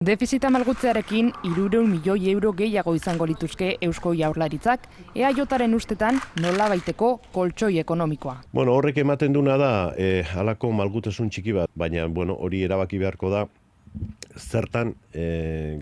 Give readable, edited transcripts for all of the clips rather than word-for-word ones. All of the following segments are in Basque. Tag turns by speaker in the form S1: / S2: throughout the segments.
S1: Defizita malgutzearekin 300 milioi euro gehiago izango lituzke Eusko Jaurlaritzak, EAJaren ustetan nolabaiteko koltxoi ekonomikoa.
S2: Horrek ematen duna da halako malgutasun txiki bat, baina hori erabaki beharko da zertan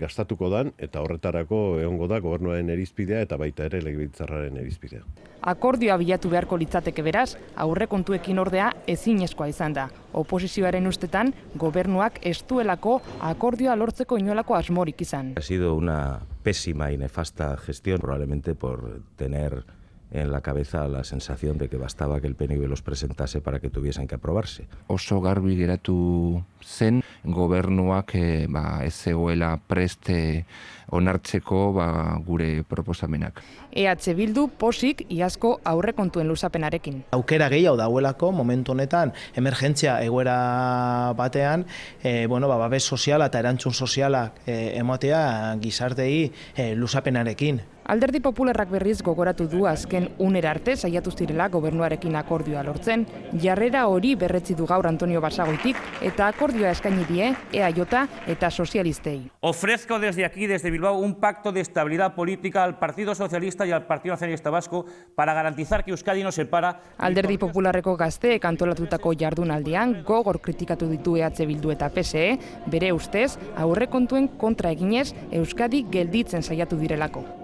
S2: gastatuko dan eta horretarako egongo da gobernuaren irizpidea eta baita ere legebiltzarraren irizpidea.
S1: Akordioa bilatu beharko litzateke beraz, aurrekontuekin ordea ezinezkoa izan da. Oposizioaren ustetan, gobernuak ez duelako akordioa lortzeko inolako asmorik izan.
S3: Ha sido una pésima y nefasta gestión, probablemente por tener en la cabeza la sensación de que bastaba que el PNV los presentase para que tuviesen que aprobarse.
S4: Oso garbi geratu zen gobernuak ez zegoela preste onartzeko gure proposamenak.
S1: EH Bildu posik iazko aurrekontuen luzapenarekin.
S5: Aukera gehiago dauelako momentu honetan emergentzia egoera batean, babes soziala eta erantzun sozialak ematea gizartei luzapenarekin.
S1: Alderdi Popularrak berriz gogoratu du azken unera arte saiatu zirela gobernuarekin akordioa lortzen, jarrera hori berretzi du gaur Antonio Basagoitik eta akordioa eskaini die EAJ eta sozialistei.
S6: Ofrezco desde aquí, desde Bilbao, un pacto de estabilidad política al Partido Socialista y al Partido Nacionalista Vasco para garantizar que Euskadi no separa.
S1: Alderdi Popularreko gazteek antolatutako jardunaldian gogor kritikatu ditu EH Bildu eta PSE, bere ustez aurrekontuen kontra eginez Euskadi gelditzen saiatu direlako.